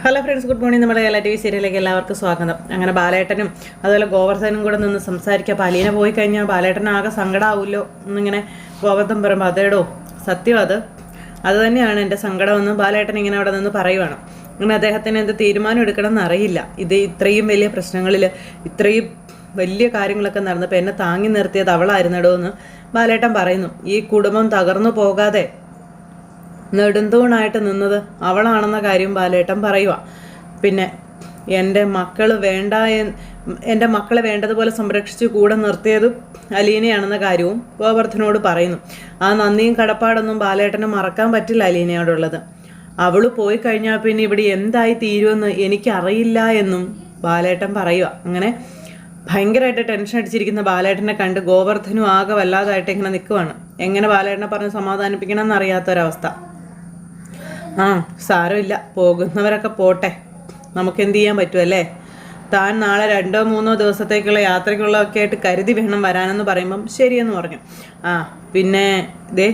Hello friends, good morning. നമ്മുടെ Kerala TV സീരിയലിലേക്ക് എല്ലാവർക്കും സ്വാഗതം. അങ്ങനെ ബാലേട്ടനും അതുപോലെ ഗോവർദ്ധനും കൂടെ നിന്ന് സംസാരിക്കുക. അപ്പോൾ അലീന പോയി കഴിഞ്ഞാൽ ബാലേട്ടൻ ആകെ സങ്കടമാവുമല്ലോ എന്നിങ്ങനെ ഗോവർദ്ധൻ പറയുമ്പോൾ അതേടോ സത്യം അത് തന്നെയാണ് എൻ്റെ സങ്കടമെന്ന് ബാലേട്ടൻ ഇങ്ങനെ അവിടെ നിന്ന് പറയുവാണ്. അങ്ങനെ അദ്ദേഹത്തിന് എന്ത് തീരുമാനം എടുക്കണമെന്ന് അറിയില്ല. ഇത്രയും വലിയ പ്രശ്നങ്ങളിൽ ഇത്രയും വലിയ കാര്യങ്ങളൊക്കെ നടന്നപ്പോൾ എന്നെ താങ്ങി നിർത്തിയത് അവളായിരുന്നടോ എന്ന് ബാലേട്ടൻ പറയുന്നു. ഈ കുടുംബം തകർന്നു പോകാതെ നെടുന്തൂണായിട്ട് നിന്നത് അവളാണെന്ന കാര്യം ബാലേട്ടൻ പറയുക. പിന്നെ എൻ്റെ മക്കളെ വേണ്ടതുപോലെ സംരക്ഷിച്ച് കൂടെ നിർത്തിയത് അലീനയാണെന്ന കാര്യവും ഗോവർദ്ധനോട് പറയുന്നു. ആ നന്ദിയും കടപ്പാടൊന്നും ബാലേട്ടന് മറക്കാൻ പറ്റില്ല അലീനയോടുള്ളത്. അവൾ പോയി കഴിഞ്ഞാൽ പിന്നെ ഇവിടെ എന്തായി തീരുമെന്ന് എനിക്കറിയില്ല എന്നും ബാലേട്ടൻ പറയുക. അങ്ങനെ ഭയങ്കരമായിട്ട് ടെൻഷൻ അടിച്ചിരിക്കുന്ന ബാലേട്ടനെ കണ്ട് ഗോവർദ്ധനും ആകെ വല്ലാതായിട്ട് ഇങ്ങനെ നിൽക്കുവാണ്. എങ്ങനെ ബാലേട്ടനെ പറഞ്ഞ് സമാധാനിപ്പിക്കണം എന്നറിയാത്തൊരവസ്ഥ. സാരമില്ല, പോകുന്നവരൊക്കെ പോട്ടെ, നമുക്കെന്ത് ചെയ്യാൻ പറ്റുമല്ലേ. താൻ നാളെ 2-3 ദിവസത്തേക്കുള്ള യാത്രയ്ക്കുള്ളതൊക്കെ ആയിട്ട് കരുതി വേണം വരാനെന്ന് പറയുമ്പം ശരിയെന്ന് പറഞ്ഞു. പിന്നെ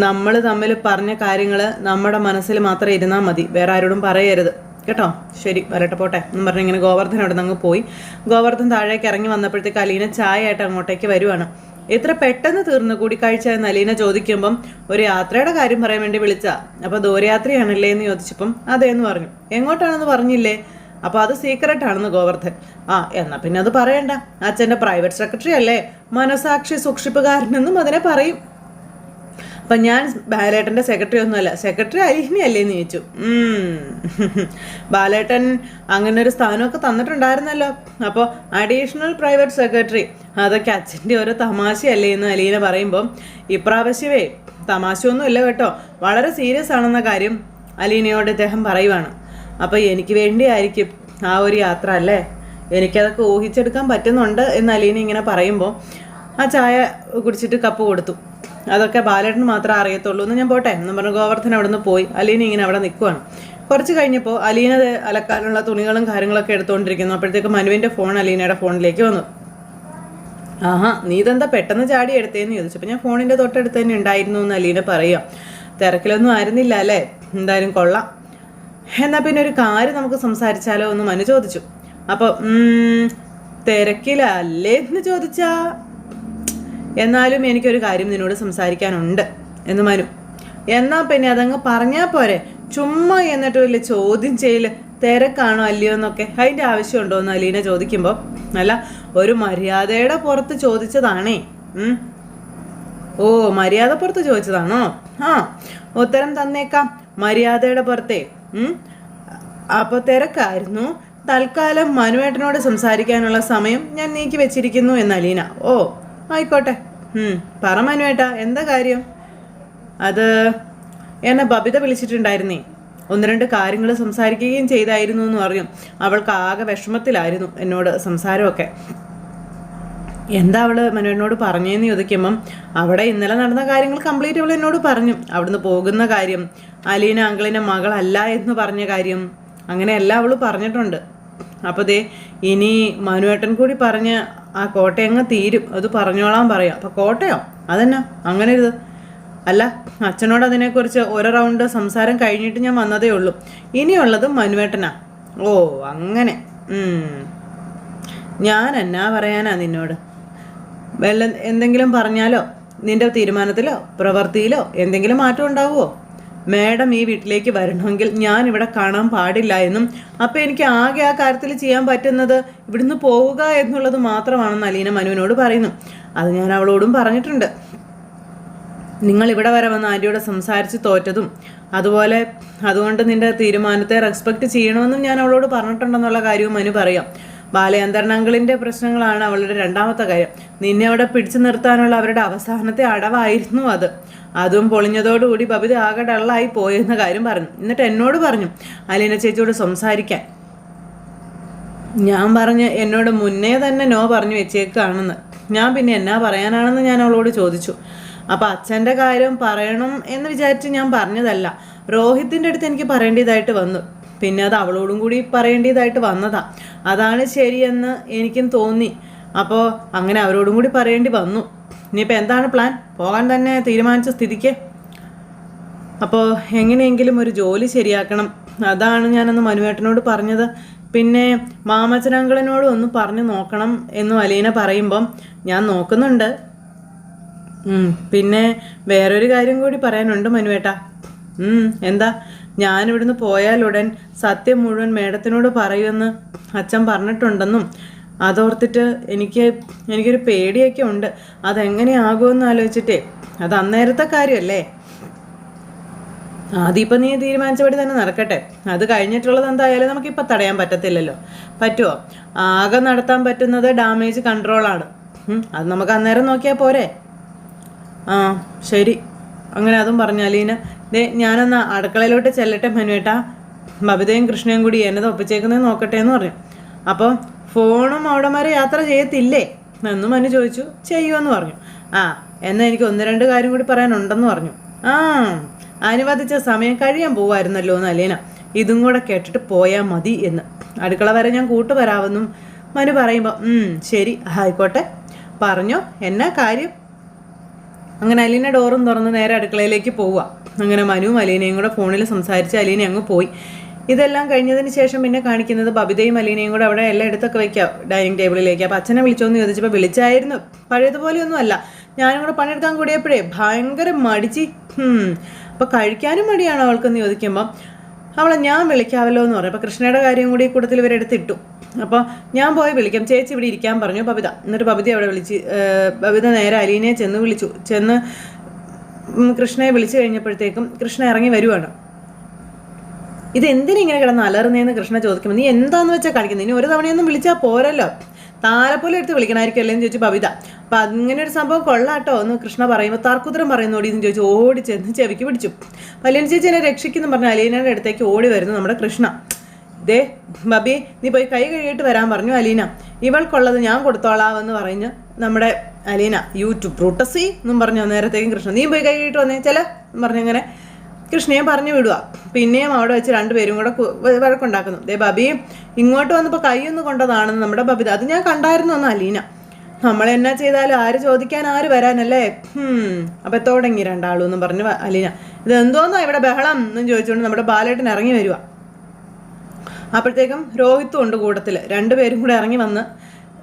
നമ്മൾ തമ്മിൽ പറഞ്ഞ കാര്യങ്ങൾ നമ്മുടെ മനസ്സിൽ മാത്രം ഇരുന്നാൽ മതി, വേറെ ആരോടും പറയരുത് കേട്ടോ. ശരി, വരട്ടെ, പോട്ടെ എന്നും പറഞ്ഞ് ഇങ്ങനെ ഗോവർദ്ധൻ അവിടെ നിന്ന് പോയി. ഗോവർദ്ധൻ താഴേക്ക് ഇറങ്ങി വന്നപ്പോഴത്തേക്ക് അലീന ചായ ആയിട്ട് അങ്ങോട്ടേക്ക് വരുവാണ്. എത്ര പെട്ടെന്ന് തീർന്നു കൂടിക്കാഴ്ച എന്ന് അലീന ചോദിക്കുമ്പം ഒരു യാത്രയുടെ കാര്യം പറയാൻ വേണ്ടി വിളിച്ചാ. അപ്പോൾ ദൂരയാത്രയാണല്ലേ എന്ന് ചോദിച്ചപ്പം അതേന്ന് പറഞ്ഞു. എങ്ങോട്ടാണെന്ന് പറഞ്ഞില്ലേ? അപ്പോൾ അത് സീക്രട്ട് ആണെന്ന് ഗോവർദ്ധൻ. എന്നാ പിന്നെ അത് പറയണ്ട, അച്ഛൻ്റെ പ്രൈവറ്റ് സെക്രട്ടറി അല്ലേ, മനസാക്ഷി സൂക്ഷിപ്പുകാരനെന്നും അതിനെ പറയും. അപ്പം ഞാൻ ബാലേട്ടൻ്റെ സെക്രട്ടറി ഒന്നുമല്ല, സെക്രട്ടറി അലീനയല്ലേ എന്ന് ചോദിച്ചു. ബാലേട്ടൻ അങ്ങനെ ഒരു സ്ഥാനമൊക്കെ തന്നിട്ടുണ്ടായിരുന്നല്ലോ, അപ്പോൾ അഡീഷണൽ പ്രൈവറ്റ് സെക്രട്ടറി, അതൊക്കെ അച്ഛൻ്റെ ഓരോ തമാശയല്ലേ എന്ന് അലീന പറയുമ്പം ഇപ്രാവശ്യമേ തമാശയൊന്നും ഇല്ല കേട്ടോ, വളരെ സീരിയസ് ആണെന്ന കാര്യം അലീനയോട് ഇദ്ദേഹം പറയുവാണ്. അപ്പോൾ എനിക്ക് വേണ്ടിയായിരിക്കും ആ ഒരു യാത്ര അല്ലേ, എനിക്കതൊക്കെ ഊഹിച്ചെടുക്കാൻ പറ്റുന്നുണ്ട് എന്ന് അലീന ഇങ്ങനെ പറയുമ്പോൾ ആ ചായ കുടിച്ചിട്ട് കപ്പ് കൊടുത്തു. അതൊക്കെ ബാലേട്ടന് മാത്രമേ അറിയത്തുള്ളൂ എന്ന് ഞാൻ പോട്ടെ എന്ന് പറഞ്ഞ് ഗോവർദ്ധൻ അവിടെ നിന്ന് പോയി. അലീന ഇങ്ങനെ അവിടെ നിൽക്കുവാണ്. കുറച്ച് കഴിഞ്ഞപ്പോൾ അലീന അലക്കാനുള്ള തുണികളും കാര്യങ്ങളൊക്കെ എടുത്തുകൊണ്ടിരിക്കുന്നു. അപ്പോഴത്തേക്ക് മനുവിൻ്റെ ഫോൺ അലീനയുടെ ഫോണിലേക്ക് വന്നു. നീ ഇതെന്താ പെട്ടെന്ന് ചാടി എടുത്തേന്ന് ചോദിച്ചപ്പോൾ ഞാൻ ഫോണിൻ്റെ തൊട്ടടുത്ത് തന്നെ ഉണ്ടായിരുന്നു എന്ന് അലീന പറയുക. തിരക്കിലൊന്നും ആയിരുന്നില്ല അല്ലേ, എന്തായാലും കൊള്ളാം. എന്നാൽ പിന്നെ ഒരു കാര്യം നമുക്ക് സംസാരിച്ചാലോ എന്ന് മനു ചോദിച്ചു. അപ്പോൾ തിരക്കിലല്ലേ എന്ന് ചോദിച്ചാ, എന്നാലും എനിക്കൊരു കാര്യം നിന്നോട് സംസാരിക്കാനുണ്ട് എന്ന് മനു. എന്നാൽ പിന്നെ അതങ്ങ് പറഞ്ഞാൽ പോരെ, ചുമ്മാ എന്നിട്ട് വലിയ ചോദ്യം ചെയ്യൽ, തിരക്കാണോ അല്ലയോ എന്നൊക്കെ അതിൻ്റെ ആവശ്യമുണ്ടോ എന്ന് അലീന ചോദിക്കുമ്പോൾ അല്ല, ഒരു മര്യാദയുടെ പുറത്ത് ചോദിച്ചതാണേ. മര്യാദ പുറത്ത് ചോദിച്ചതാണോ? ഉത്തരം തന്നേക്കാം, മര്യാദയുടെ പുറത്തേ. അപ്പോൾ തിരക്കായിരുന്നു, തൽക്കാലം മനുവേട്ടനോട് സംസാരിക്കാനുള്ള സമയം ഞാൻ നീക്കി വെച്ചിരിക്കുന്നു എന്ന് അലീന. ആയിക്കോട്ടെ, പറ മനുവേട്ടാ, എന്താ കാര്യം? അത് എന്നെ ബബിത വിളിച്ചിട്ടുണ്ടായിരുന്നേ, 1-2 കാര്യങ്ങൾ സംസാരിക്കുകയും ചെയ്തായിരുന്നു എന്ന് പറഞ്ഞു. അവൾക്ക് ആകെ വിഷമത്തിലായിരുന്നു എന്നോട് സംസാരമൊക്കെ. എന്താ അവള് മനുവേട്ടനോട് പറഞ്ഞതെന്ന് ചോദിക്കുമ്പം അവിടെ ഇന്നലെ നടന്ന കാര്യങ്ങൾ കംപ്ലീറ്റ് അവൾ എന്നോട് പറഞ്ഞു. അവിടുന്ന് പോകുന്ന കാര്യം, അലീന അങ്കിളിൻ്റെ മകളല്ല എന്ന് പറഞ്ഞ കാര്യം, അങ്ങനെയെല്ലാം അവൾ പറഞ്ഞിട്ടുണ്ട്. അപ്പോൾ ഇനി മനുവേട്ടൻ കൂടി പറഞ്ഞ് ആ കോട്ടയങ്ങ് തീരും, അത് പറഞ്ഞോളാൻ പറയാം. അപ്പോൾ കോട്ടയോ? അതെന്നാ അങ്ങനെ ഇത്? അല്ല, അച്ഛനോട് അതിനെക്കുറിച്ച് ഒരു റൗണ്ട് സംസാരം കഴിഞ്ഞിട്ട് ഞാൻ വന്നതേ ഉള്ളൂ. ഇനിയുള്ളത് മനുവേട്ടനാ. അങ്ങനെ. ഞാൻ എന്നാ പറയാനാ നിന്നോട്? എന്തെങ്കിലും പറഞ്ഞാലോ, നിന്റെ തീരുമാനത്തിലോ പ്രവൃത്തിയിലോ എന്തെങ്കിലും മാറ്റം ഉണ്ടാവുമോ? മാഡം ഈ വീട്ടിലേക്ക് വരണമെങ്കിൽ ഞാൻ ഇവിടെ കാണാൻ പാടില്ല എന്നും, അപ്പം എനിക്ക് ആകെ ആ കാര്യത്തിൽ ചെയ്യാൻ പറ്റുന്നത് ഇവിടുന്ന് പോവുക എന്നുള്ളത് മാത്രമാണെന്ന് അലീന മനുവിനോട് പറയുന്നു. അത് ഞാൻ അവളോടും പറഞ്ഞിട്ടുണ്ട്. നിങ്ങൾ ഇവിടെ വരെ വന്ന് ആൻറ്റിയോട് സംസാരിച്ച് തോറ്റതും അതുകൊണ്ട് നിന്റെ തീരുമാനത്തെ റെസ്പെക്റ്റ് ചെയ്യണമെന്നും ഞാൻ അവളോട് പറഞ്ഞിട്ടുണ്ടെന്നുള്ള കാര്യവും മനു പറയാം. ബാലചന്ദ്രനങ്കിളിൻ്റെ പ്രശ്നങ്ങളാണ് അവളുടെ 2ാമത്തെ കാര്യം. നിന്നെ അവിടെ പിടിച്ചു നിർത്താനുള്ള അവരുടെ അവസാനത്തെ അടവായിരുന്നു അത്. അതും പൊളിഞ്ഞതോടുകൂടി ബബിത ആകെ ഡള്ളായി പോയെന്ന കാര്യം പറഞ്ഞു. എന്നിട്ട് എന്നോട് പറഞ്ഞു അലീന ചേച്ചിയോട് സംസാരിക്കാൻ. ഞാൻ പറഞ്ഞ് എന്നോട് മുന്നേ തന്നെ നോ പറഞ്ഞു വെച്ചേക്കാണെന്ന്. ഞാൻ പിന്നെ എന്നാ പറയാനാണെന്ന് ഞാൻ അവളോട് ചോദിച്ചു. അപ്പോൾ അച്ഛൻ്റെ കാര്യം പറയണം എന്ന് വിചാരിച്ച് ഞാൻ പറഞ്ഞതല്ല, രോഹിത്തിൻ്റെ അടുത്ത് എനിക്ക് പറയേണ്ടതായിട്ട് വന്നു. പിന്നെ അത് അവളോടും കൂടി പറയേണ്ടതായിട്ട് വന്നതാ. അതാണ് ശരിയെന്ന് എനിക്കും തോന്നി. അപ്പോൾ അങ്ങനെ അവരോടും കൂടി പറയേണ്ടി വന്നു. ഇനിയിപ്പോൾ എന്താണ് പ്ലാൻ? പോകാൻ തന്നെ തീരുമാനിച്ച സ്ഥിതിക്ക് അപ്പോൾ എങ്ങനെയെങ്കിലും ഒരു ജോലി ശരിയാക്കണം. അതാണ് ഞാനന്ന് മനുവേട്ടനോട് പറഞ്ഞത്. പിന്നെ മാമച്ചനങ്കിളിനോടും ഒന്ന് പറഞ്ഞു നോക്കണം എന്നും അലീന പറയുമ്പം ഞാൻ നോക്കുന്നുണ്ട്. പിന്നെ വേറൊരു കാര്യം കൂടി പറയാനുണ്ട് മനുവേട്ടാ. എന്താ? ഞാനിവിടുന്ന് പോയാലുടൻ സത്യം മുഴുവൻ മേഡത്തിനോട് പറയുമെന്ന് അച്ഛൻ പറഞ്ഞിട്ടുണ്ടെന്നും അതോർത്തിട്ട് എനിക്കൊരു പേടിയൊക്കെ ഉണ്ട്. അതെങ്ങനെയാകുമെന്ന് ആലോചിച്ചിട്ടേ. അത് അന്നേരത്തെ കാര്യമല്ലേ. അതിപ്പോൾ നീ തീരുമാനിച്ചപടി തന്നെ നടക്കട്ടെ. അത് കഴിഞ്ഞിട്ടുള്ളത് എന്തായാലും നമുക്കിപ്പോൾ തടയാൻ പറ്റത്തില്ലല്ലോ. പറ്റുമോ? ആകെ നടത്താൻ പറ്റുന്നത് ഡാമേജ് കൺട്രോളാണ്. അത് നമുക്ക് അന്നേരം നോക്കിയാൽ പോരെ? ആ ശരി, അങ്ങനെ അതും പറഞ്ഞു അലീന. ഞാനൊന്ന് അടുക്കളയിലോട്ട് ചെല്ലട്ടെ മനുവേട്ടാ, ബബിതയും കൃഷ്ണയും കൂടി എന്നത് ഒപ്പിച്ചേക്കുന്നത് നോക്കട്ടെ എന്ന് പറഞ്ഞു. അപ്പോൾ ഫോണും അവിടെ വരെ യാത്ര ചെയ്യത്തില്ലേ എന്നും മനു ചോദിച്ചു. ചെയ്യുമെന്ന് പറഞ്ഞു. എന്നാൽ എനിക്ക് 1-2 കാര്യം കൂടി പറയാനുണ്ടെന്ന് പറഞ്ഞു. അനുവദിച്ച സമയം കഴിയാൻ പോവായിരുന്നല്ലോ എന്ന് അലീന. ഇതും കൂടെ കേട്ടിട്ട് പോയാൽ മതി എന്ന്. അടുക്കള വരെ ഞാൻ കൂട്ടുവരാമെന്നും മനു പറയുമ്പോൾ ശരി ആയിക്കോട്ടെ പറഞ്ഞോ, എന്നാ കാര്യം? അങ്ങനെ അലീന ഡോറും തുറന്ന് നേരെ അടുക്കളയിലേക്ക് പോവുക. അങ്ങനെ മനുവും അലീനയും കൂടെ ഫോണിൽ സംസാരിച്ച് അലീന അങ്ങ് പോയി. ഇതെല്ലാം കഴിഞ്ഞതിന് ശേഷം പിന്നെ കാണിക്കുന്നത് ബബിതയും അലീനയും കൂടെ അവിടെ എല്ലാം എടുത്തൊക്കെ വയ്ക്കാം ഡൈനിങ് ടേബിളിലേക്ക്. അപ്പോൾ അച്ഛനെ വിളിച്ചോന്ന് ചോദിച്ചപ്പോൾ വിളിച്ചായിരുന്നു, പഴയതുപോലെയൊന്നും അല്ല. ഞാനും കൂടെ പണിയെടുക്കാൻ കൂടിയപ്പോഴേ ഭയങ്കര മടിച്ച്. അപ്പോൾ കഴിക്കാനും മടിയാണ് അവൾക്കെന്ന് ചോദിക്കുമ്പം അവളെ ഞാൻ വിളിക്കാമല്ലോ എന്ന് പറഞ്ഞു. അപ്പോൾ കൃഷ്ണയുടെ കാര്യം കൂടി കൂട്ടത്തിൽ ഇവരെടുത്തിട്ടു. അപ്പോൾ ഞാൻ പോയി വിളിക്കാം, ചേച്ചി ഇവിടെ ഇരിക്കാൻ പറഞ്ഞു ബബിത. എന്നിട്ട് ബബിത അവിടെ വിളിച്ച് ബബിത നേരെ അലീനയെ ചെന്ന് കൃഷ്ണയെ വിളിച്ചു കഴിഞ്ഞപ്പോഴത്തേക്കും കൃഷ്ണ ഇറങ്ങി വരുവാണ്. ഇതെന്തിനിങ്ങനെ കിടന്ന് അലറുന്നതെന്ന് കൃഷ്ണ ചോദിക്കുമ്പോൾ നീ എന്താന്ന് വെച്ചാൽ കാണിക്കുന്നത്, ഇനി ഒരു തവണയൊന്നും വിളിച്ചാൽ പോരല്ലോ, താലപ്പൊലി എടുത്ത് വിളിക്കണമായിരിക്കും അല്ലേന്ന് ചോദിച്ചു ബബിത. അപ്പം അങ്ങനെ ഒരു സംഭവം കൊള്ളാട്ടോ എന്ന് കൃഷ്ണ പറയുമ്പോൾ തർക്കുത്തരം പറയുന്നോടി എന്ന് ചോദിച്ചു ഓടി ചെന്ന് ചെവിക്ക് പിടിച്ചു. അലീന ചേച്ചി എന്നെ രക്ഷിക്കുന്നു പറഞ്ഞ അലീനയുടെ അടുത്തേക്ക് ഓടി വരുന്നു നമ്മുടെ കൃഷ്ണ. ബബി നീ പോയി കൈ കഴുകിയിട്ട് വരാൻ പറഞ്ഞു അലീന. ഇവൾക്കുള്ളത് ഞാൻ കൊടുത്തോളാമെന്ന് പറഞ്ഞ് നമ്മുടെ അലീന യൂട്യൂബ് ബ്രൂട്ടസി എന്നും പറഞ്ഞു. നേരത്തേക്കും കൃഷ്ണ നീ പോയി കൈ കഴുകിയിട്ട് വന്നേ ചില പറഞ്ഞങ്ങനെ കൃഷ്ണയെ പറഞ്ഞു വിടുക. പിന്നെയും അവിടെ വെച്ച് 2 പേരും കൂടെ വഴക്കുണ്ടാക്കുന്നു. ബബി ഇങ്ങോട്ട് വന്നപ്പോൾ കൈയൊന്ന് കൊണ്ടതാണെന്ന് നമ്മുടെ ബബിത. അത് ഞാൻ കണ്ടായിരുന്നു എന്ന് അലീന. നമ്മളെന്നാ ചെയ്താലും ആര് ചോദിക്കാൻ ആര് വരാനല്ലേ. അപ്പം തുടങ്ങി 2 ആളും എന്നും പറഞ്ഞു അലീന. ഇത് എന്തോന്നാ ഇവിടെ ബഹളം എന്നും ചോദിച്ചുകൊണ്ട് നമ്മുടെ ബാലേട്ടൻ ഇറങ്ങി വരിക. അപ്പോഴത്തേക്കും രോഹിത്തും ഉണ്ട് കൂട്ടത്തിൽ. 2 പേരും കൂടെ ഇറങ്ങി വന്ന്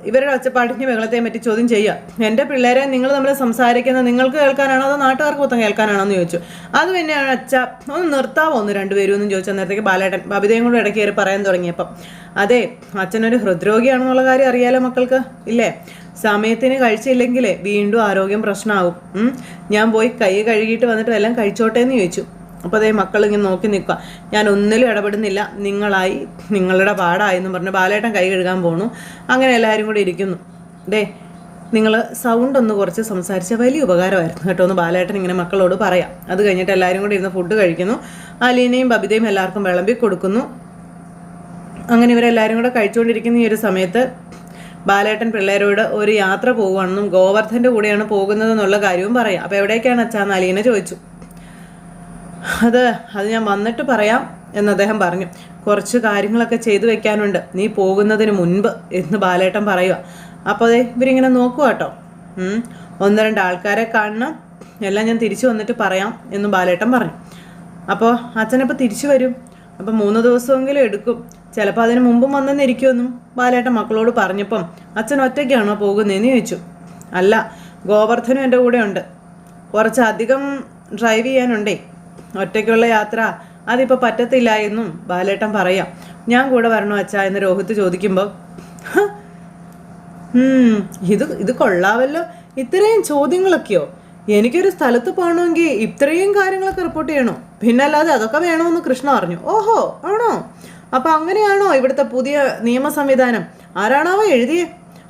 ഇവരുടെ ഒച്ചപ്പാടിൻ്റെ ബഹളത്തെയും പറ്റി ചോദ്യം ചെയ്യുക. എൻ്റെ പിള്ളേരെ നിങ്ങൾ തമ്മിൽ സംസാരിക്കുന്നത് നിങ്ങൾക്ക് കേൾക്കാനാണോ അതോ നാട്ടുകാർക്ക് മൊത്തം കേൾക്കാനാണോ എന്ന് ചോദിച്ചു. അത് പിന്നെയാണ് അച്ഛ ഒന്ന് നിർത്താവോ 2 പേരും എന്നും ചോദിച്ചാൽ നേരത്തേക്ക് ബാലേട്ടൻ ബബിതയും കൂടെ ഇടയ്ക്ക് കയറി പറയാൻ തുടങ്ങിയപ്പം അതെ അച്ഛനൊരു ഹൃദ്രോഗിയാണെന്നുള്ള കാര്യം അറിയാലോ മക്കൾക്ക് ഇല്ലേ. സമയത്തിന് കഴിച്ചില്ലെങ്കിലേ വീണ്ടും ആരോഗ്യം പ്രശ്നമാകും. ഞാൻ പോയി കൈ കഴുകിയിട്ട് വന്നിട്ട് എല്ലാം കഴിച്ചോട്ടെ എന്ന് ചോദിച്ചു. അപ്പോൾ അതേ മക്കൾ ഇങ്ങനെ നോക്കി നിൽക്കുക. ഞാൻ ഒന്നിലും ഇടപെടുന്നില്ല, നിങ്ങളുടെ പാടായെന്നും പറഞ്ഞ് ബാലേട്ടൻ കൈ കഴുകാൻ പോണു. അങ്ങനെ എല്ലാവരും കൂടി ഇരിക്കുന്നു. നിങ്ങൾ സൗണ്ട് ഒന്ന് കുറച്ച് സംസാരിച്ച വലിയ ഉപകാരമായിരുന്നു കേട്ടോ എന്ന് ബാലേട്ടൻ ഇങ്ങനെ മക്കളോട് പറയാം. അത് കഴിഞ്ഞിട്ട് എല്ലാവരും കൂടി ഇരുന്ന് ഫുഡ് കഴിക്കുന്നു. അലീനയും ബബിതയും എല്ലാവർക്കും വിളമ്പി കൊടുക്കുന്നു. അങ്ങനെ ഇവരെല്ലാവരും കൂടെ കഴിച്ചുകൊണ്ടിരിക്കുന്ന ഈ ഒരു സമയത്ത് ബാലേട്ടൻ പിള്ളേരോട് ഒരു യാത്ര പോകുവാണെന്നും ഗോവർദ്ധൻ്റെ കൂടെയാണ് പോകുന്നതെന്നുള്ള കാര്യവും പറയാം. അപ്പോൾ എവിടേക്കാണ് അച്ഛാന്ന് അലീന ചോദിച്ചു. അത് ഞാൻ വന്നിട്ട് പറയാം എന്ന് അദ്ദേഹം പറഞ്ഞു. കുറച്ച് കാര്യങ്ങളൊക്കെ ചെയ്തു വെക്കാനുണ്ട് നീ പോകുന്നതിന് മുൻപ് എന്ന് ബാലേട്ടൻ പറയുക. അപ്പോൾ ഇവരിങ്ങനെ നോക്കുക കേട്ടോ. 1-2 ആൾക്കാരെ കാണണം, എല്ലാം ഞാൻ തിരിച്ചു വന്നിട്ട് പറയാം എന്ന് ബാലേട്ടൻ പറഞ്ഞു. അപ്പോൾ അച്ഛനപ്പോൾ തിരിച്ചു വരും, അപ്പോൾ 3 ദിവസമെങ്കിലും എടുക്കും, ചിലപ്പോൾ അതിന് മുമ്പും വന്നെന്നിരിക്കുമെന്നും ബാലേട്ടൻ മക്കളോട് പറഞ്ഞപ്പം അച്ഛൻ ഒറ്റയ്ക്കാണോ പോകുന്നതെന്ന് ചോദിച്ചു. അല്ല, ഗോവർദ്ധനും എൻ്റെ കൂടെ ഉണ്ട്, കുറച്ചധികം ഡ്രൈവ് ചെയ്യാനുണ്ടേ, ഒറ്റയ്ക്കുള്ള യാത്ര അതിപ്പോൾ പറ്റത്തില്ല എന്നും ബാലേട്ടൻ പറയാം. ഞാൻ കൂടെ വരണോ അച്ഛാ എന്ന് രോഹിത്ത് ചോദിക്കുമ്പോൾ ഇത് കൊള്ളാവല്ലോ, ഇത്രയും ചോദ്യങ്ങളൊക്കെയോ? എനിക്കൊരു സ്ഥലത്ത് പോകണമെങ്കിൽ ഇത്രയും കാര്യങ്ങളൊക്കെ റിപ്പോർട്ട് ചെയ്യണോ? പിന്നല്ലാതെ അതൊക്കെ വേണമെന്ന് കൃഷ്ണ പറഞ്ഞു. ഓഹോ, ആണോ? അപ്പം അങ്ങനെയാണോ ഇവിടുത്തെ പുതിയ നിയമ സംവിധാനം? ആരാണാവോ എഴുതിയേ?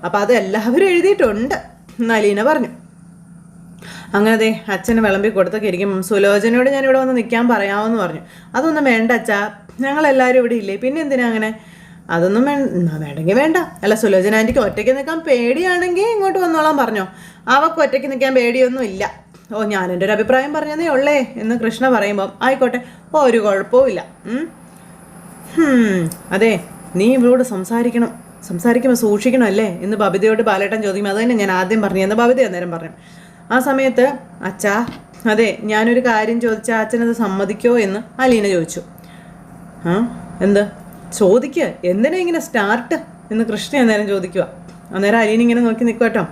അപ്പം അത് എല്ലാവരും എഴുതിയിട്ടുണ്ട് എന്ന് അലീന പറഞ്ഞു. അങ്ങനെ അച്ഛന് വിളമ്പി കൊടുത്തൊക്കെ ഇരിക്കും. സുലോചനയോട് ഞാൻ ഇവിടെ വന്ന് നിൽക്കാൻ പറയാമെന്ന് പറഞ്ഞു. അതൊന്നും വേണ്ട അച്ഛാ, ഞങ്ങളെല്ലാവരും ഇവിടെ ഇല്ലേ, പിന്നെ എന്തിനാ അങ്ങനെ? അതൊന്നും വേണ്ടെങ്കിൽ വേണ്ട. അല്ല, സുലോചന ആൻറ്റിക്ക് ഒറ്റയ്ക്ക് നിൽക്കാൻ പേടിയാണെങ്കിൽ ഇങ്ങോട്ട് വന്നോളാൻ പറഞ്ഞോ. അവൾക്ക് ഒറ്റയ്ക്ക് നിൽക്കാൻ പേടിയൊന്നും ഇല്ല. ഞാനെൻ്റെ ഒരു അഭിപ്രായം പറഞ്ഞതേ ഉള്ളേ എന്ന് കൃഷ്ണ പറയുമ്പം ആയിക്കോട്ടെ, ഒരു കുഴപ്പവും. അതെ, നീ ഇവളോട് സംസാരിക്കുമ്പോൾ സൂക്ഷിക്കണം അല്ലേ എന്ന് ബബിതയോട് ബാലേട്ടൻ ചോദിക്കുമ്പോൾ അത് തന്നെ ഞാൻ ആദ്യം പറഞ്ഞു എന്ന് ബബിത അന്നേരം പറഞ്ഞു. ആ സമയത്ത് അച്ഛാ, അതെ ഞാനൊരു കാര്യം ചോദിച്ചാൽ അച്ഛനത് സമ്മതിക്കോ എന്ന് അലീന ചോദിച്ചു. ആ എന്താ ചോദിക്കുക, എന്തിനാ ഇങ്ങനെ സ്റ്റാർട്ട് എന്ന് കൃഷ്ണ അന്നേരം ചോദിക്കുക. അന്നേരം അലീന ഇങ്ങനെ നോക്കി നിൽക്കുക കേട്ടോ.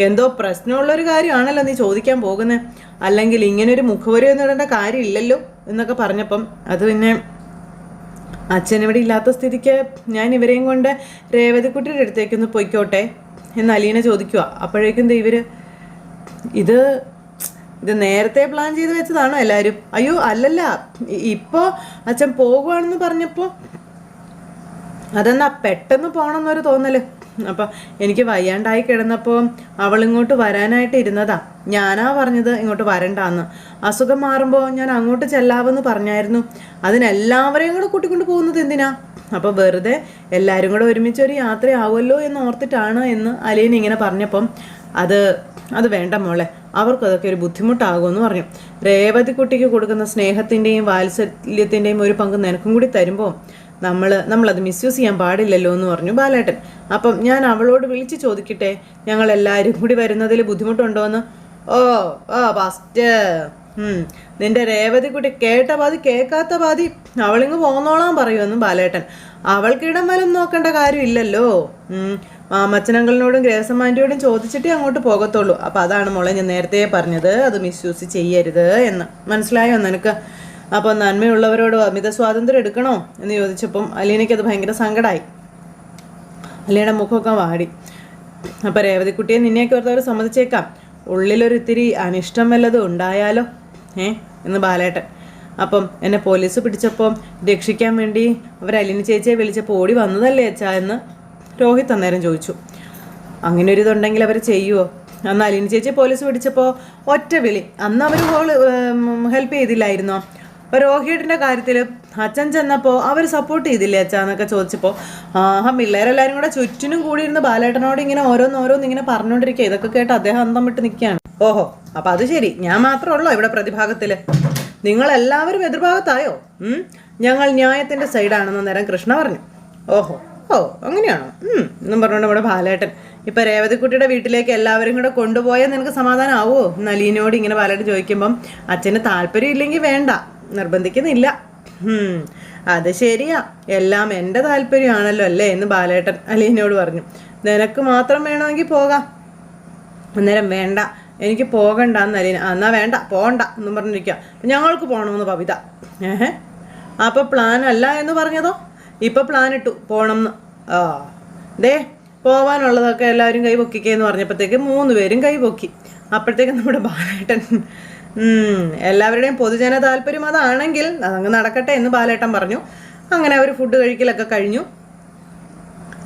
എന്തോ പ്രശ്നമുള്ളൊരു കാര്യമാണല്ലോ നീ ചോദിക്കാൻ പോകുന്നത്, അല്ലെങ്കിൽ ഇങ്ങനെ ഒരു മുഖവരി ഒന്നും ഇടേണ്ട കാര്യമില്ലല്ലോ എന്നൊക്കെ പറഞ്ഞപ്പം അത് പിന്നെ അച്ഛൻ ഇവിടെ ഇല്ലാത്ത സ്ഥിതിക്ക് ഞാൻ ഇവരെയും കൊണ്ട് രേവതിക്കുട്ടിയുടെ അടുത്തേക്കൊന്ന് പൊയ്ക്കോട്ടെ എന്ന് അലീന ചോദിക്കുക. അപ്പോഴേക്കും ഇവർ ഇത് നേരത്തെ പ്ലാൻ ചെയ്ത് വെച്ചതാണോ എല്ലാവരും? അയ്യോ അല്ലല്ല, ഇപ്പോൾ അച്ഛൻ പോകുവാണെന്ന് പറഞ്ഞപ്പോൾ അതെന്നാ പെട്ടെന്ന് പോകണമെന്നൊരു തോന്നല്. അപ്പം എനിക്ക് വയ്യാണ്ടായി കിടന്നപ്പോൾ അവളിങ്ങോട്ട് വരാനായിട്ട് ഇരുന്നതാ. ഞാനാ പറഞ്ഞത് ഇങ്ങോട്ട് വരണ്ടാന്ന്. അസുഖം മാറുമ്പോൾ ഞാൻ അങ്ങോട്ട് ചെല്ലാവെന്ന് പറഞ്ഞായിരുന്നു. അതിനെല്ലാവരെയും കൂടെ കൂട്ടിക്കൊണ്ട് പോകുന്നത് എന്തിനാ? അപ്പോൾ വെറുതെ എല്ലാവരും കൂടെ ഒരുമിച്ച് ഒരു യാത്രയാവുമല്ലോ എന്ന് ഓർത്തിട്ടാണ് എന്ന് അലീന ഇങ്ങനെ പറഞ്ഞപ്പം അത് വേണ്ട മോളെ, അവർക്കതൊക്കെ ഒരു ബുദ്ധിമുട്ടാകുമെന്ന് പറഞ്ഞു. രേവതി കുട്ടിക്ക് കൊടുക്കുന്ന സ്നേഹത്തിൻ്റെയും വാത്സല്യത്തിൻ്റെയും ഒരു പങ്ക് നിനക്കും കൂടി തരുമ്പോൾ നമ്മളത് മിസ്യൂസ് ചെയ്യാൻ പാടില്ലല്ലോ എന്ന് പറഞ്ഞു ബാലേട്ടൻ. അപ്പം ഞാൻ അവളോട് വിളിച്ച് ചോദിക്കട്ടെ, ഞങ്ങൾ എല്ലാവരും കൂടി വരുന്നതിൽ ബുദ്ധിമുട്ടുണ്ടോ എന്ന്? ഓ ഫസ്റ്റ് നിന്റെ രേവതി കുട്ടി കേട്ട പാതി കേൾക്കാത്ത പാതി അവളിങ്ങ് പോന്നോളാൻ പറയുമെന്ന് ബാലേട്ടൻ. അവൾക്ക് ഇടം വലം നോക്കേണ്ട കാര്യമില്ലല്ലോ. മാമച്ചനങ്ങളിനോടും ഗ്രേസമ്മാൻ്റെയോടും ചോദിച്ചിട്ടേ അങ്ങോട്ട് പോകത്തുള്ളൂ. അപ്പം അതാണ് മോളെ ഞാൻ നേരത്തെ പറഞ്ഞത്, അത് മിസ്യൂസ് ചെയ്യരുത് എന്ന്. മനസ്സിലായോ നിനക്ക്? അപ്പോൾ നന്മയുള്ളവരോട് അമിത സ്വാതന്ത്ര്യം എടുക്കണോ എന്ന് ചോദിച്ചപ്പം അലീനയ്ക്കത് ഭയങ്കര സങ്കടമായി. അലീനയുടെ മുഖമൊക്കെ വാടി. അപ്പം രേവതിക്കുട്ടിയെ നിന്നെയൊക്കെ ഓർത്തവർ സമ്മതിച്ചേക്കാം, ഉള്ളിലൊരു ഇത്തിരി അനിഷ്ടം വല്ലതും ഉണ്ടായാലോ എന്ന് ബാലേട്ടൻ. അപ്പം എന്നെ പോലീസ് പിടിച്ചപ്പം രക്ഷിക്കാൻ വേണ്ടി അവർ അലീന ചേച്ചിയെ വിളിച്ചപ്പോൾ ഓടി വന്നതല്ലേ അച്ഛാ എന്ന് രോഹിത് അന്നേരം ചോദിച്ചു. അങ്ങനെ ഒരു ഇതുണ്ടെങ്കിൽ അവർ ചെയ്യുമോ? അന്ന് അലീന ചേച്ചിയെ പോലീസ് പിടിച്ചപ്പോൾ ഒറ്റ വിളി, അന്ന് അവർ ഹെൽപ്പ് ചെയ്തില്ലായിരുന്നോ? അപ്പോൾ രോഹിയുടെ കാര്യത്തിൽ അച്ഛൻ ചെന്നപ്പോൾ അവർ സപ്പോർട്ട് ചെയ്തില്ലേ അച്ഛാ എന്നൊക്കെ ചോദിച്ചപ്പോൾ പിള്ളേരെല്ലാവരും കൂടെ ചുറ്റിനും കൂടിയിരുന്ന് ബാലേട്ടനോട് ഇങ്ങനെ ഓരോന്നോരോന്ന് ഇങ്ങനെ പറഞ്ഞുകൊണ്ടിരിക്കുക. ഇതൊക്കെ കേട്ട് അദ്ദേഹം അന്തം വിട്ട് നിൽക്കുകയാണ്. ഓഹോ, അപ്പം അത് ശരി, ഞാൻ മാത്രമുള്ളോ ഇവിടെ പ്രതിഭാഗത്തിൽ? നിങ്ങളെല്ലാവരും എതിർഭാഗത്തായോ? ഞങ്ങൾ ന്യായത്തിൻ്റെ സൈഡാണെന്ന് നേരം കൃഷ്ണ പറഞ്ഞു. ഓ അങ്ങനെയാണോ എന്നും പറഞ്ഞുകൊണ്ട് ഇവിടെ ബാലേട്ടൻ ഇപ്പം രേവതിക്കുട്ടിയുടെ വീട്ടിലേക്ക് എല്ലാവരും കൂടെ കൊണ്ടുപോയാൽ നിനക്ക് സമാധാനം ആവുമോ എന്ന് അലീനയോട് ഇങ്ങനെ ബാലേട്ടൻ ചോദിക്കുമ്പം അച്ഛന് താല്പര്യം ഇല്ലെങ്കിൽ വേണ്ട, നിർബന്ധിക്കുന്നില്ല. അത് ശരിയാ, എല്ലാം എൻ്റെ താല്പര്യമാണല്ലോ അല്ലേ എന്ന് ബാലേട്ടൻ അലീനയോട് പറഞ്ഞു. നിനക്ക് മാത്രം വേണമെങ്കിൽ പോകാം. അന്നേരം വേണ്ട, എനിക്ക് പോകണ്ടെന്ന് അലീന. എന്നാൽ വേണ്ട, പോകണ്ട എന്നും പറഞ്ഞിരിക്കുക. ഞങ്ങൾക്ക് പോകണമെന്ന് പവിത. അപ്പോൾ പ്ലാൻ അല്ല എന്ന് പറഞ്ഞതോ? ഇപ്പം പ്ലാൻ ഇട്ടു പോകണം എന്ന്. ദേ പോവാനുള്ളതൊക്കെ എല്ലാവരും കൈ പൊക്കിക്കേന്ന് പറഞ്ഞപ്പോഴത്തേക്ക് 3 പേരും കൈ പൊക്കി. അപ്പോഴത്തേക്കും നമ്മുടെ ബാലേട്ടൻ എല്ലാവരുടെയും പൊതുജന താല്പര്യം അതാണെങ്കിൽ അതങ്ങ് നടക്കട്ടെ എന്ന് ബാലേട്ടൻ പറഞ്ഞു. അങ്ങനെ അവർ ഫുഡ് കഴിക്കലൊക്കെ കഴിഞ്ഞു.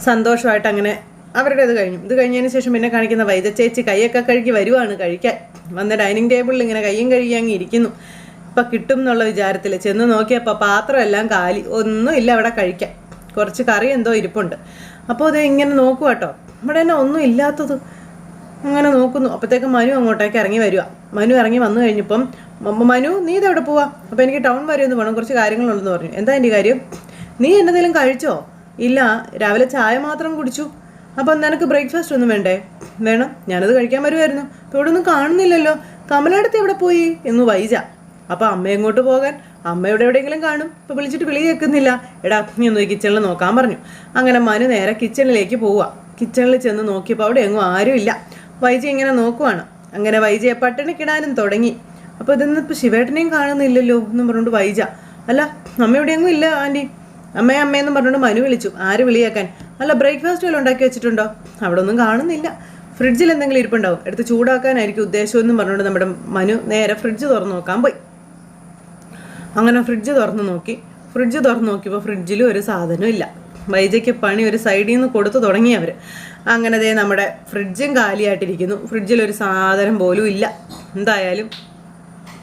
സന്തോഷമായിട്ട് അങ്ങനെ അവരുടെ ഇത് കഴിഞ്ഞു. ഇത് കഴിഞ്ഞതിന് ശേഷം പിന്നെ കാണിക്കുന്ന വൈദ ചേച്ചി കൈയൊക്കെ കഴുകി വരുവാണ് കഴിക്കാൻ. വന്ന് ഡൈനിങ് ടേബിളിൽ ഇങ്ങനെ കയ്യും കഴുകി അങ്ങ് ഇരിക്കുന്നു. ഇപ്പം കിട്ടും എന്നുള്ള വിചാരത്തിൽ ചെന്ന് നോക്കിയപ്പോൾ പാത്രം എല്ലാം കാലി, ഒന്നുമില്ല അവിടെ കഴിക്കാൻ. കുറച്ച് കറി എന്തോ ഇരിപ്പുണ്ട്. അപ്പോൾ അത് ഇങ്ങനെ നോക്കുക കേട്ടോ, ഇവിടെ തന്നെ ഒന്നും ഇല്ലാത്തത്. അങ്ങനെ നോക്കുന്നു. അപ്പോഴത്തേക്കും മനു അങ്ങോട്ടേക്ക് ഇറങ്ങി വരിക. മനു ഇറങ്ങി വന്നു കഴിഞ്ഞപ്പം മനു നീ ഇതെവിടെ പോവാ? അപ്പോൾ എനിക്ക് ടൗൺ വരെ ഒന്ന് വേണം, കുറച്ച് കാര്യങ്ങളുണ്ടെന്ന് പറഞ്ഞു. എന്താ എൻ്റെ കാര്യം? നീ എന്തെങ്കിലും കഴിച്ചോ? ഇല്ല, രാവിലെ ചായ മാത്രം കുടിച്ചു. അപ്പം നിനക്ക് ബ്രേക്ക്ഫാസ്റ്റ് ഒന്നും വേണ്ടേ? വേണം, ഞാനത് കഴിക്കാൻ വരുമായിരുന്നു. അപ്പോൾ ഇവിടെ ഒന്നും കാണുന്നില്ലല്ലോ. കമലടുത്ത് എവിടെ പോയി എന്ന് വൈജ. അപ്പോൾ അമ്മ എങ്ങോട്ട് പോകാൻ? അമ്മ ഇവിടെ എവിടെയെങ്കിലും കാണും. ഇപ്പോൾ വിളിച്ചിട്ട് വിളി കേൾക്കുന്നില്ല. എടാ നീ ഒന്ന് കിച്ചണിൽ നോക്കാൻ പറഞ്ഞു. അങ്ങനെ മനു നേരെ കിച്ചണിലേക്ക് പോവുക. കിച്ചണിൽ ചെന്ന് നോക്കിയപ്പോൾ അവിടെ എങ്ങും ആരുമില്ല. വൈജ ഇങ്ങനെ നോക്കുവാണ്. അങ്ങനെ വൈജയെ പട്ടിണിക്കിടാനും തുടങ്ങി. അപ്പോൾ ഇതൊന്നിപ്പോൾ ശിവേട്ടനെയും കാണുന്നില്ലല്ലോ എന്നും പറഞ്ഞുകൊണ്ട് വൈജ, അല്ല അമ്മ എവിടെയെങ്ങും ഇല്ല ആൻറ്റി, അമ്മയെന്നും പറഞ്ഞുകൊണ്ട് മനു വിളിച്ചു. ആര് വിളിയാക്കാൻ? അല്ല ബ്രേക്ക്ഫാസ്റ്റ് വല്ലതും ഉണ്ടാക്കി വെച്ചിട്ടുണ്ടോ? അവിടെ ഒന്നും കാണുന്നില്ല. ഫ്രിഡ്ജിൽ എന്തെങ്കിലും ഇരിപ്പുണ്ടാവും, എടുത്ത് ചൂടാക്കാനായിരിക്കും ഉദ്ദേശമെന്നും പറഞ്ഞുകൊണ്ട് നമ്മുടെ മനു നേരെ ഫ്രിഡ്ജ് തുറന്ന് നോക്കാൻ പോയി. അങ്ങനെ ഫ്രിഡ്ജ് തുറന്ന് നോക്കിയപ്പോൾ ഫ്രിഡ്ജിലും ഒരു സാധനവും ഇല്ല. വൈജയ്ക്ക് പണി ഒരു സൈഡിൽ നിന്ന് കൊടുത്തു തുടങ്ങി അവർ. അങ്ങനെ ദേ നമ്മുടെ ഫ്രിഡ്ജും കാലിയായിട്ടിരിക്കുന്നു. ഫ്രിഡ്ജിലൊരു സാധനം പോലും ഇല്ല. എന്തായാലും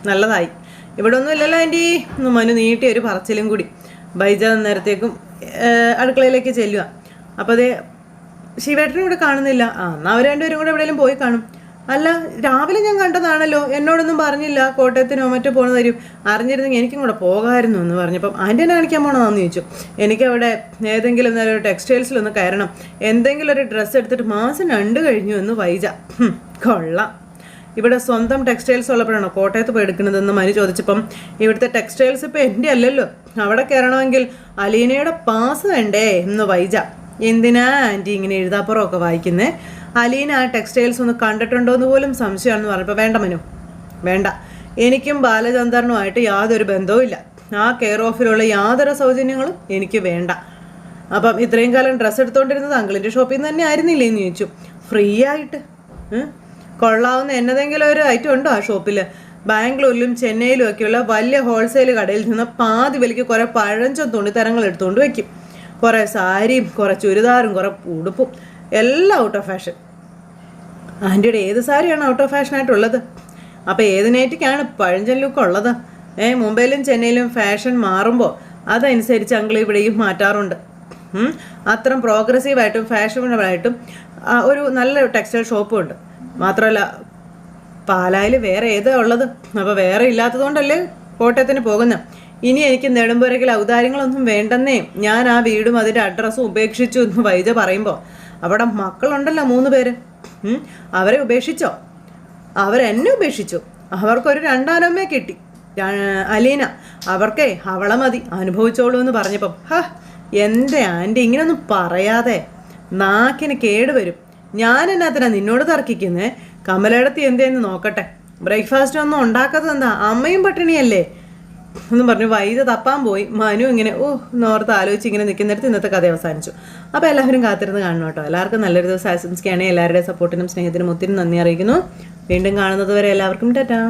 നല്ലതായി. ഇവിടെ ഒന്നും ഇല്ലല്ലോ ആൻറ്റി എന്ന് മനു നീട്ടി ഒരു പറച്ചിലും കൂടി. വൈജ നേരത്തേക്കും അടുക്കളയിലേക്ക് ചെല്ലുക. അപ്പോൾ അതേ ശിവേട്ടനും ഇവിടെ കാണുന്നില്ല. എന്നാൽ അവർ രണ്ടുപേരും കൂടെ എവിടെയെങ്കിലും പോയി കാണും. അല്ല രാവിലെ ഞാൻ കണ്ടതാണല്ലോ, എന്നോടൊന്നും പറഞ്ഞില്ല കോട്ടയത്തിനോ മറ്റോ പോകണ തരും. അറിഞ്ഞിരുന്നെങ്കിൽ എനിക്കും കൂടെ പോകാമായിരുന്നു എന്ന് പറഞ്ഞപ്പം ആൻറ്റി എന്നെ കാണിക്കാൻ പോകണമെന്ന് ചോദിച്ചു. എനിക്കവിടെ ഏതെങ്കിലും ഒരു ടെക്സ്റ്റൈൽസിലൊന്ന് കയറണം, എന്തെങ്കിലും ഒരു ഡ്രസ്സ് എടുത്തിട്ട് മാസം 2 കഴിഞ്ഞു എന്ന് വൈജ. കൊള്ളാം, ഇവിടെ സ്വന്തം ടെക്സ്റ്റൈൽസ് ഉള്ളപ്പോഴാണോ കോട്ടയത്ത് പോയി എടുക്കുന്നതെന്ന് മനു ചോദിച്ചപ്പം ഇവിടുത്തെ ടെക്സ്റ്റൈൽസ് ഇപ്പം എൻ്റെ അല്ലല്ലോ, അവിടെ കയറണമെങ്കിൽ അലീനയുടെ പാസ് വേണ്ടേ എന്ന് വൈജ. എന്തിനാ ആൻറ്റി ഇങ്ങനെ എഴുതാപ്പുറമൊക്കെ വായിക്കുന്നേ? അലീന ആ ടെക്സ്റ്റൈൽസ് ഒന്ന് കണ്ടിട്ടുണ്ടോ എന്ന് പോലും സംശയമാണെന്ന് പറഞ്ഞപ്പോൾ വേണ്ട മനു, വേണ്ട, എനിക്കും ബാലചന്ദ്രനുമായിട്ട് യാതൊരു ബന്ധവും ഇല്ല. ആ കെയർ ഓഫിലുള്ള യാതൊരു സൗജന്യങ്ങളും എനിക്ക് വേണ്ട. അപ്പം ഇത്രയും കാലം ഡ്രസ്സ് എടുത്തുകൊണ്ടിരുന്നത് അങ്കിളിൻ്റെ ഷോപ്പിൽ നിന്ന് തന്നെ ആയിരുന്നില്ലേ എന്ന് ചോദിച്ചു. ഫ്രീ ആയിട്ട് കൊള്ളാവുന്ന എന്നതെങ്കിലും ഒരു ഐറ്റം ഉണ്ടോ ആ ഷോപ്പിൽ? ബാംഗ്ലൂരിലും ചെന്നൈയിലും ഒക്കെയുള്ള വലിയ ഹോൾസെയിൽ കടയിൽ നിന്ന് പാതി വിലയ്ക്ക് കുറേ പഴഞ്ചൻ തുണിത്തരങ്ങൾ എടുത്തുകൊണ്ട് വയ്ക്കും. കുറേ സാരിയും കുറേ ചുരിദാറും കുറേ ഉടുപ്പും എല്ലാം ഔട്ട് ഓഫ് ഫാഷൻ. ആൻറ്റിയുടെ ഏത് സാരിയാണ് ഔട്ട് ഓഫ് ഫാഷനായിട്ടുള്ളത്? അപ്പോൾ ഏത് നൈറ്റിക്കാണ് പഴഞ്ചൻ ലുക്ക് ഉള്ളത്? മുംബൈയിലും ചെന്നൈയിലും ഫാഷൻ മാറുമ്പോൾ അതനുസരിച്ച് അങ്കിൾ ഇവിടെയും മാറ്റാറുണ്ട്. അത്രയും പ്രോഗ്രസീവായിട്ടും ഫാഷനബിളായിട്ടും ഒരു നല്ല ടെക്സ്റ്റൈൽ ഷോപ്പും ഉണ്ട്. മാത്രമല്ല പാലായിൽ വേറെ ഏതാ ഉള്ളത്? അപ്പോൾ വേറെ ഇല്ലാത്തതുകൊണ്ടല്ലേ കോട്ടയത്തിന് പോകുന്നത്. ഇനി എനിക്ക് നെടുമ്പുരയ്ക്കൽ ഔദാര്യങ്ങളൊന്നും വേണ്ടെന്നേ. ഞാൻ ആ വീടും അതിൻ്റെ അഡ്രസ്സും ഉപേക്ഷിച്ചു എന്ന് വൈജ പറയുമ്പോൾ അവിടെ മക്കളുണ്ടല്ലോ 3 പേര്, അവരെ ഉപേക്ഷിച്ചോ? അവരെന്നെ ഉപേക്ഷിച്ചു. അവർക്കൊരു 2 കിട്ടി, അലീന. അവർക്കേ അവളെ മതി, അനുഭവിച്ചോളൂ എന്ന് പറഞ്ഞപ്പം എൻ്റെ ആൻറ്റി ഇങ്ങനെയൊന്നും പറയാതെ, നാക്കിന് കേടുവരും. ഞാൻ എന്നാത്തിനാ നിന്നോട് തർക്കിക്കുന്നേ? കമലയിടത്തി എന്തേന്ന് നോക്കട്ടെ. ബ്രേക്ക്ഫാസ്റ്റ് ഒന്നും ഉണ്ടാക്കാത്തത് എന്താ? അമ്മയും പട്ടിണിയല്ലേ എന്നും പറഞ്ഞു വൈദ്യ തപ്പാൻ പോയി. മനു ഇങ്ങനെ നോർത്ത് ആലോചിച്ച് ഇങ്ങനെ നിൽക്കുന്നിടത്ത് ഇന്നത്തെ കഥ അവസാനിച്ചു. അപ്പോൾ എല്ലാവരും കാത്തിരുന്ന് കാണണം കേട്ടോ. എല്ലാവർക്കും നല്ലൊരു ദിവസം ആശംസിക്കുകയാണെങ്കിൽ എല്ലാവരുടെയും സപ്പോർട്ടിനും സ്നേഹത്തിനും ഒത്തിരി നന്ദി അറിയിക്കുന്നു. വീണ്ടും കാണുന്നത് വരെ എല്ലാവർക്കും ടാറ്റാ.